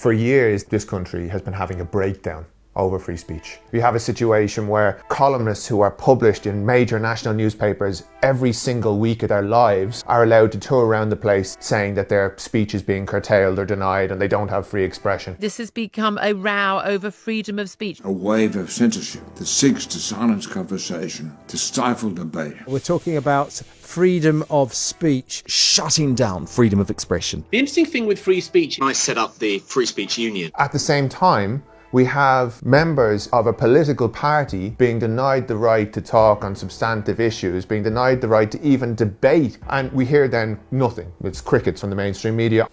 For years, this country has been having a breakdown over free speech. We have a situation where columnists who are published in major national newspapers every single week of their lives are allowed to tour around the place saying that their speech is being curtailed or denied and they don't have free expression. This has become a row over freedom of speech. A wave of censorship that seeks to silence conversation, to stifle debate. We're talking about freedom of speech, shutting down freedom of expression. The interesting thing with free speech, I set up the Free Speech Union. At the same time, we have members of a political party being denied the right to talk on substantive issues, being denied the right to even debate, and we hear then nothing. It's crickets from the mainstream media.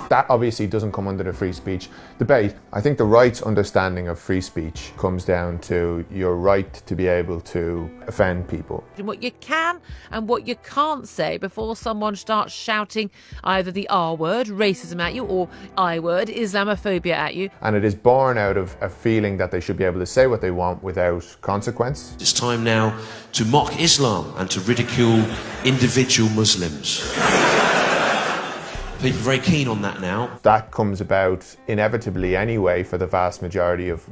That obviously doesn't come under the free speech debate. I think the right's understanding of free speech comes down to your right to be able to offend people. What you can and what you can't say before someone starts shouting either the R word, racism at you, or I word, Islamophobia at you. And it is born out of a feeling that they should be able to say what they want without consequence. It's time now to mock Islam and to ridicule individual Muslims. People are very keen on that now. That comes about inevitably anyway for the vast majority of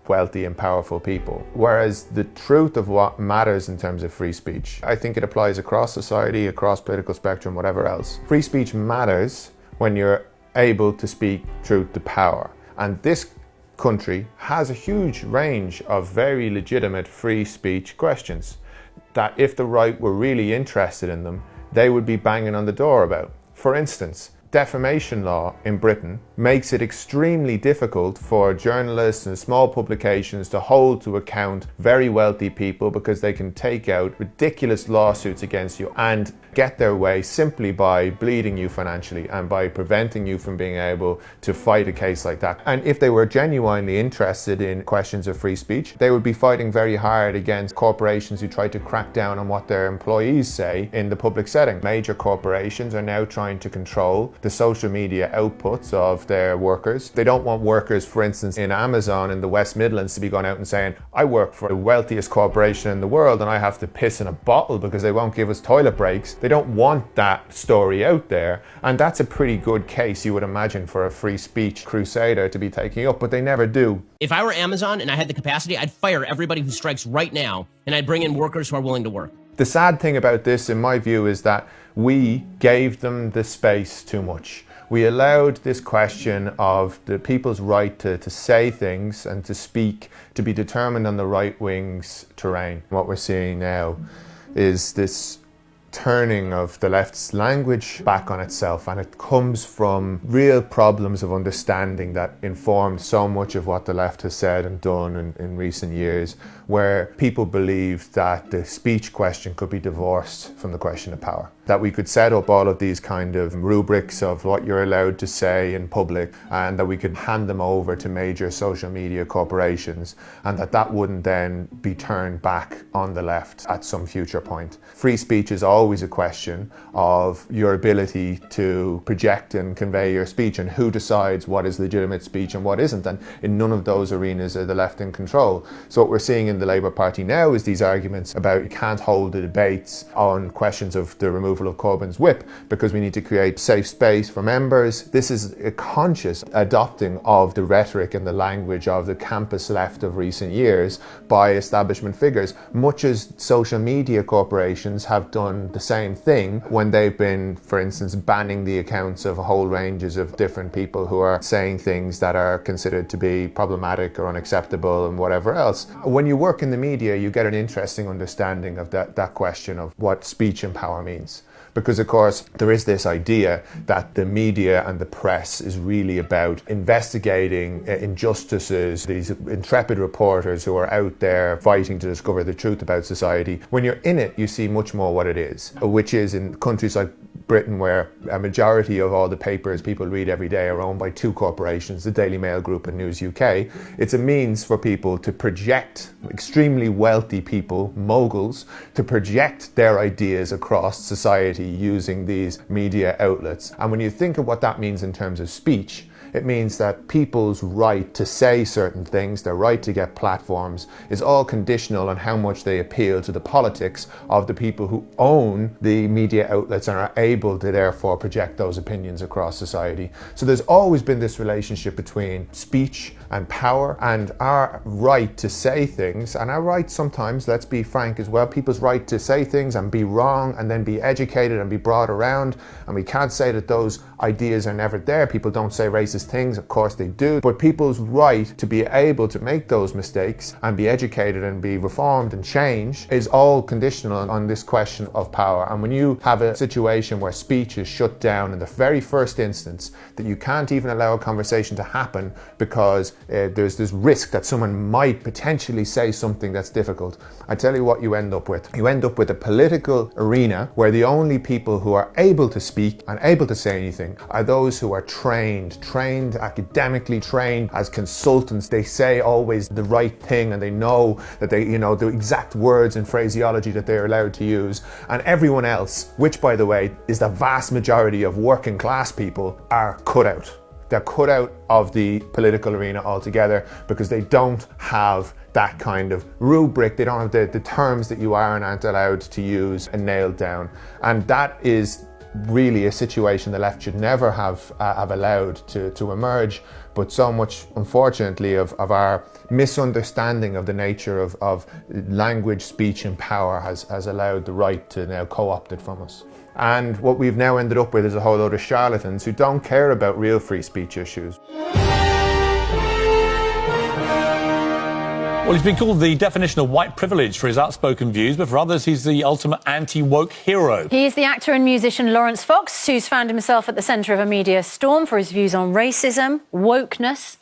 wealthy and powerful people. Whereas the truth of what matters in terms of free speech, I think it applies across society, across political spectrum, whatever else. Free speech matters when you're able to speak truth to power. And this country has a huge range of very legitimate free speech questions that if the right were really interested in them, they would be banging on the door about. For instance, defamation law in Britain makes it extremely difficult for journalists and small publications to hold to account very wealthy people because they can take out ridiculous lawsuits against you and get their way simply by bleeding you financially and by preventing you from being able to fight a case like that. And if they were genuinely interested in questions of free speech, they would be fighting very hard against corporations who try to crack down on what their employees say in the public setting. Major corporations are now trying to control the social media outputs of their workers. They don't want workers, for instance, in Amazon in the West Midlands to be going out and saying, I work for the wealthiest corporation in the world and I have to piss in a bottle because they won't give us toilet breaks. They don't want that story out there. And that's a pretty good case, you would imagine, for a free speech crusader to be taking up, but they never do. If I were Amazon and I had the capacity, I'd fire everybody who strikes right now and I'd bring in workers who are willing to work. The sad thing about this, in my view, is that we gave them the space too much. We allowed this question of the people's right to say things and to speak to be determined on the right wing's terrain. What we're seeing now is this turning of the left's language back on itself, and it comes from real problems of understanding that informed so much of what the left has said and done in recent years, where people believed that the speech question could be divorced from the question of power. That we could set up all of these kind of rubrics of what you're allowed to say in public and that we could hand them over to major social media corporations and that wouldn't then be turned back on the left at some future point. Free speech is always a question of your ability to project and convey your speech and who decides what is legitimate speech and what isn't, and in none of those arenas are the left in control. So what we're seeing in the Labour Party now is these arguments about you can't hold the debates on questions of the removal of Corbyn's whip because we need to create safe space for members. This is a conscious adopting of the rhetoric and the language of the campus left of recent years by establishment figures, much as social media corporations have done the same thing when they've been, for instance, banning the accounts of whole ranges of different people who are saying things that are considered to be problematic or unacceptable and whatever else. When you work in the media, you get an interesting understanding of that question of what speech and power means. Because, of course, there is this idea that the media and the press is really about investigating injustices, these intrepid reporters who are out there fighting to discover the truth about society. When you're in it, you see much more what it is, which is in countries like Britain, where a majority of all the papers people read every day are owned by two corporations, the Daily Mail Group and News UK. It's a means for people to project, extremely wealthy people, moguls, to project their ideas across society using these media outlets. And when you think of what that means in terms of speech, It means that people's right to say certain things, their right to get platforms, is all conditional on how much they appeal to the politics of the people who own the media outlets and are able to therefore project those opinions across society. So there's always been this relationship between speech and power, and our right to say things, and our right sometimes, let's be frank as well, people's right to say things and be wrong and then be educated and be brought around. And we can't say that those ideas are never there. People don't say racist things, of course they do, but people's right to be able to make those mistakes and be educated and be reformed and changed is all conditional on this question of power. And when you have a situation where speech is shut down in the very first instance, that you can't even allow a conversation to happen because there's this risk that someone might potentially say something that's difficult, I tell you what you end up with. You end up with a political arena where the only people who are able to speak and able to say anything are those who are trained, academically trained as consultants. They say always the right thing and they know that they, the exact words and phraseology that they're allowed to use. And everyone else, which by the way is the vast majority of working class people, are cut out. They're cut out of the political arena altogether because they don't have that kind of rubric. They don't have the terms that you are and aren't allowed to use and nailed down. And that is really a situation the left should never have allowed to emerge. But so much, unfortunately, of our misunderstanding of the nature of language, speech and power has allowed the right to now co-opt it from us. And what we've now ended up with is a whole load of charlatans who don't care about real free speech issues. Well, he's been called the definition of white privilege for his outspoken views, but for others, he's the ultimate anti-woke hero. He is the actor and musician Lawrence Fox, who's found himself at the centre of a media storm for his views on racism, wokeness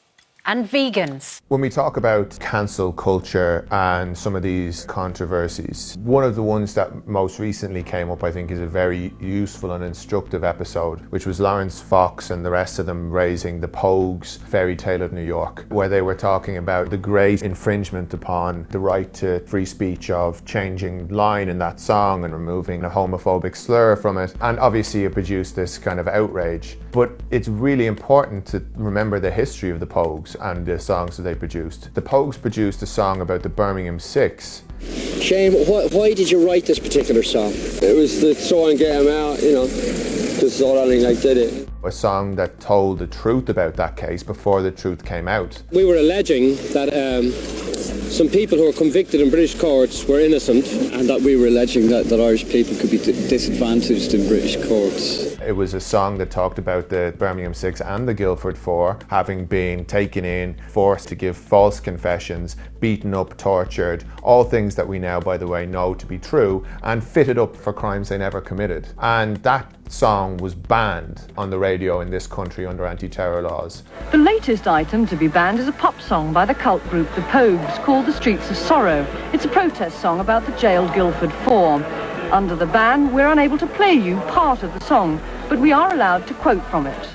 and vegans. When we talk about cancel culture and some of these controversies, one of the ones that most recently came up, I think, is a very useful and instructive episode, which was Lawrence Fox and the rest of them raising the Pogues fairy tale of New York, where they were talking about the great infringement upon the right to free speech of changing line in that song and removing a homophobic slur from it. And obviously it produced this kind of outrage. But it's really important to remember the history of the Pogues and the songs that they produced. The Pogues produced a song about the Birmingham Six. Shane, why did you write this particular song? It was to try and get him out, because I don't think they did it. A song that told the truth about that case before the truth came out. We were alleging that some people who were convicted in British courts were innocent, and that we were alleging that Irish people could be disadvantaged in British courts. It was a song that talked about the Birmingham Six and the Guildford Four having been taken in, forced to give false confessions, beaten up, tortured, all things that we now, by the way, know to be true, and fitted up for crimes they never committed. And that song was banned on the radio in this country under anti-terror laws. The latest item to be banned is a pop song by the cult group The Pogues called The Streets of Sorrow. It's a protest song about the jailed Guildford Four. Under the ban, we're unable to play you part of the song, but we are allowed to quote from it.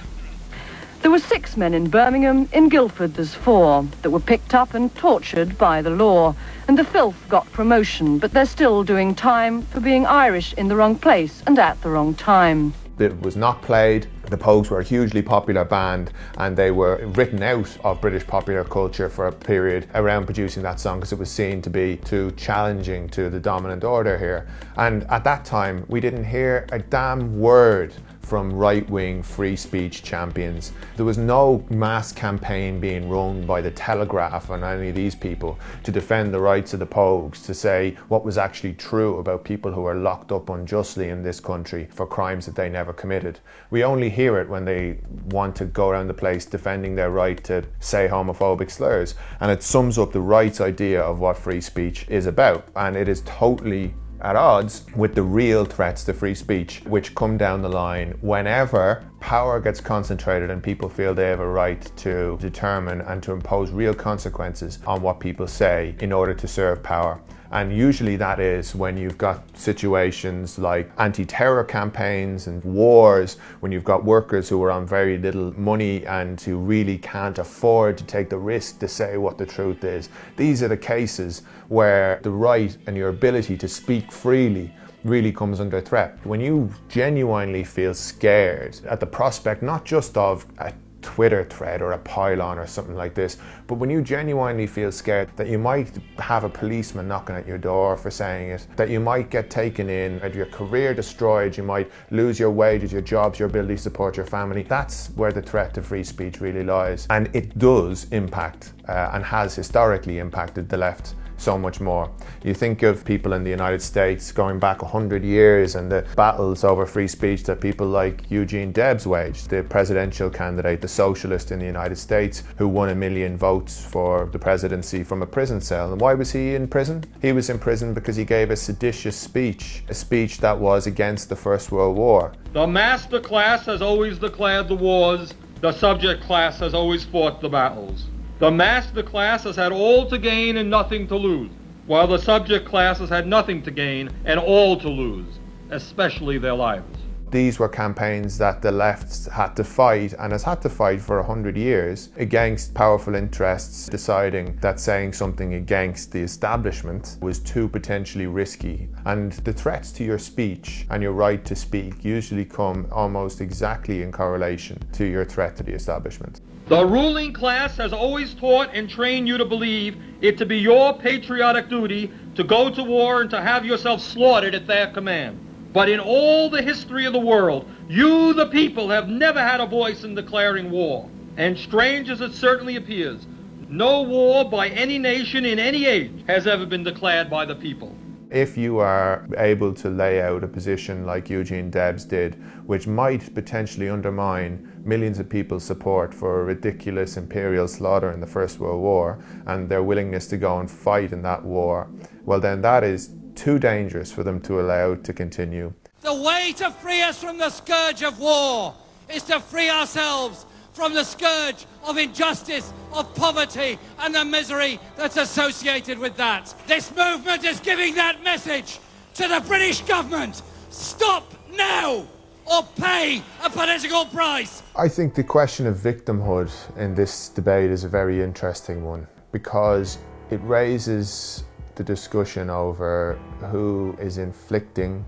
There were 6 men in Birmingham, in Guildford there's 4, that were picked up and tortured by the law. And the filth got promotion, but they're still doing time for being Irish in the wrong place and at the wrong time. It was not played. The Pogues were a hugely popular band and they were written out of British popular culture for a period around producing that song because it was seen to be too challenging to the dominant order here. And at that time, we didn't hear a damn word from right-wing free speech champions. There was no mass campaign being run by the Telegraph on any of these people to defend the rights of the Pogues, to say what was actually true about people who are locked up unjustly in this country for crimes that they never committed. We only hear it when they want to go around the place defending their right to say homophobic slurs. And it sums up the right's idea of what free speech is about. And it is totally at odds with the real threats to free speech, which come down the line whenever power gets concentrated and people feel they have a right to determine and to impose real consequences on what people say in order to serve power. And usually that is when you've got situations like anti-terror campaigns and wars, when you've got workers who are on very little money and who really can't afford to take the risk to say what the truth is. These are the cases where the right and your ability to speak freely really comes under threat. When you genuinely feel scared at the prospect not just of a Twitter thread or a pylon or something like this. But when you genuinely feel scared that you might have a policeman knocking at your door for saying it, that you might get taken in, have your career destroyed, you might lose your wages, your jobs, your ability to support your family, that's where the threat to free speech really lies. And it does impact and has historically impacted the left so much more. You think of people in the United States going back 100 years and the battles over free speech that people like Eugene Debs waged, the presidential candidate, the socialist in the United States who won 1 million votes for the presidency from a prison cell. And why was he in prison? He was in prison because he gave a seditious speech, a speech that was against the First World War. The master class has always declared the wars, the subject class has always fought the battles. The master class has had all to gain and nothing to lose, while the subject class has had nothing to gain and all to lose, especially their lives. These were campaigns that the left had to fight, and has had to fight for 100 years, against powerful interests deciding that saying something against the establishment was too potentially risky. And the threats to your speech and your right to speak usually come almost exactly in correlation to your threat to the establishment. The ruling class has always taught and trained you to believe it to be your patriotic duty to go to war and to have yourself slaughtered at their command. But in all the history of the world, you, the people, have never had a voice in declaring war. And strange as it certainly appears, no war by any nation in any age has ever been declared by the people. If you are able to lay out a position like Eugene Debs did, which might potentially undermine millions of people's support for a ridiculous imperial slaughter in the First World War and their willingness to go and fight in that war, well then that is too dangerous for them to allow to continue. The way to free us from the scourge of war is to free ourselves from the scourge of injustice, of poverty, and the misery that's associated with that. This movement is giving that message to the British government. Stop now, or pay a political price. I think the question of victimhood in this debate is a very interesting one, because it raises the discussion over who is inflicting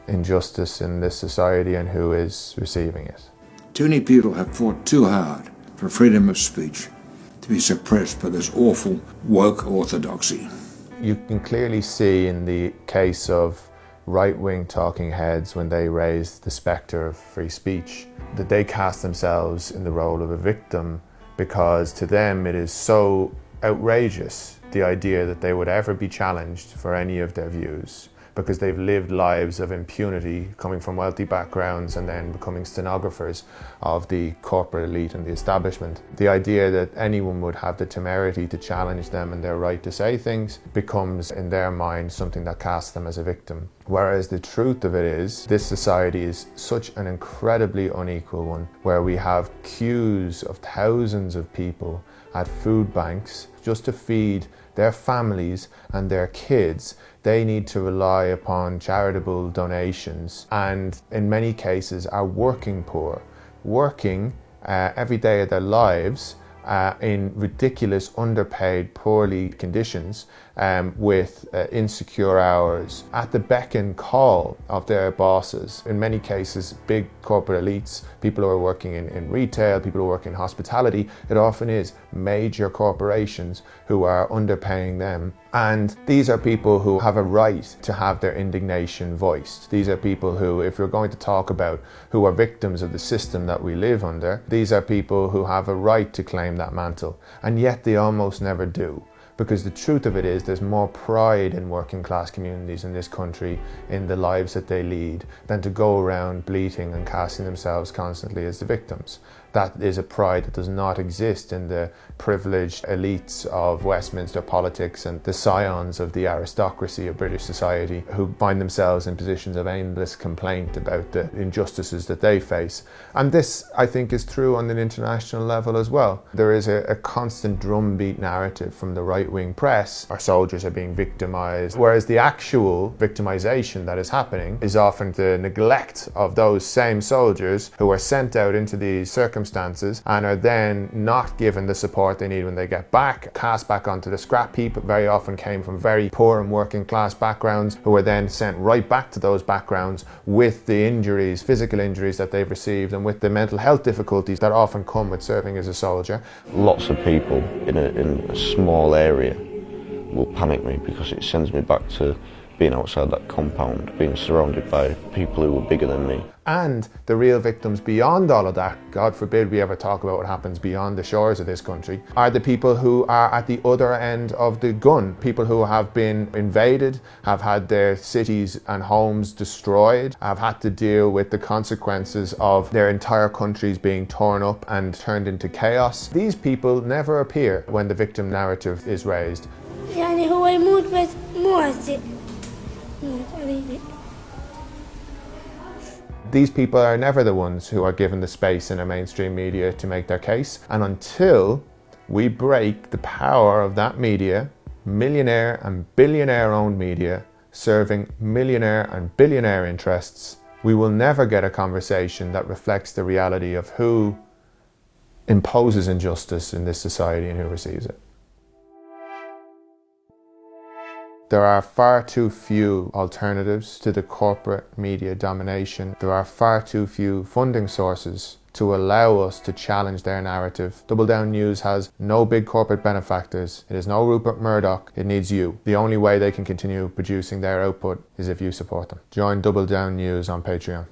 injustice in this society and who is receiving it. Too many people have fought too hard for freedom of speech to be suppressed by this awful woke orthodoxy. You can clearly see in the case of right-wing talking heads, when they raise the spectre of free speech, that they cast themselves in the role of a victim, because to them it is so outrageous, the idea that they would ever be challenged for any of their views, because they've lived lives of impunity, coming from wealthy backgrounds and then becoming stenographers of the corporate elite and the establishment. The idea that anyone would have the temerity to challenge them and their right to say things becomes, in their mind, something that casts them as a victim. Whereas the truth of it is, this society is such an incredibly unequal one, where we have queues of thousands of people at food banks just to feed their families and their kids. They need to rely upon charitable donations, and in many cases are working poor, working every day of their lives in ridiculous, underpaid, poorly conditions, with insecure hours, at the beck and call of their bosses. In many cases, big corporate elites, people who are working in retail, people who work in hospitality. It often is major corporations who are underpaying them. And these are people who have a right to have their indignation voiced. These are people who, if we're going to talk about who are victims of the system that we live under, these are people who have a right to claim that mantle. And yet they almost never do. Because the truth of it is, there's more pride in working class communities in this country, in the lives that they lead, than to go around bleating and casting themselves constantly as the victims. That is a pride that does not exist in the privileged elites of Westminster politics and the scions of the aristocracy of British society, who find themselves in positions of endless complaint about the injustices that they face. And this, I think, is true on an international level as well. There is a constant drumbeat narrative from the right-wing press. Our soldiers are being victimized, whereas the actual victimization that is happening is often the neglect of those same soldiers who are sent out into these circumstances circumstances and are then not given the support they need when they get back, cast back onto the scrap heap. Very often came from very poor and working class backgrounds, who are then sent right back to those backgrounds with the injuries, physical injuries that they've received, and with the mental health difficulties that often come with serving as a soldier. Lots of people in a small area will panic me because it sends me back to being outside that compound, being surrounded by people who were bigger than me. And the real victims beyond all of that, God forbid we ever talk about what happens beyond the shores of this country, are the people who are at the other end of the gun. People who have been invaded, have had their cities and homes destroyed, have had to deal with the consequences of their entire countries being torn up and turned into chaos. These people never appear when the victim narrative is raised. يعني هو يموت بس مو هسه. These people are never the ones who are given the space in our mainstream media to make their case. And until we break the power of that media, millionaire and billionaire owned media, serving millionaire and billionaire interests, we will never get a conversation that reflects the reality of who imposes injustice in this society and who receives it. There are far too few alternatives to the corporate media domination. There are far too few funding sources to allow us to challenge their narrative. Double Down News has no big corporate benefactors. It has no Rupert Murdoch. It needs you. The only way they can continue producing their output is if you support them. Join Double Down News on Patreon.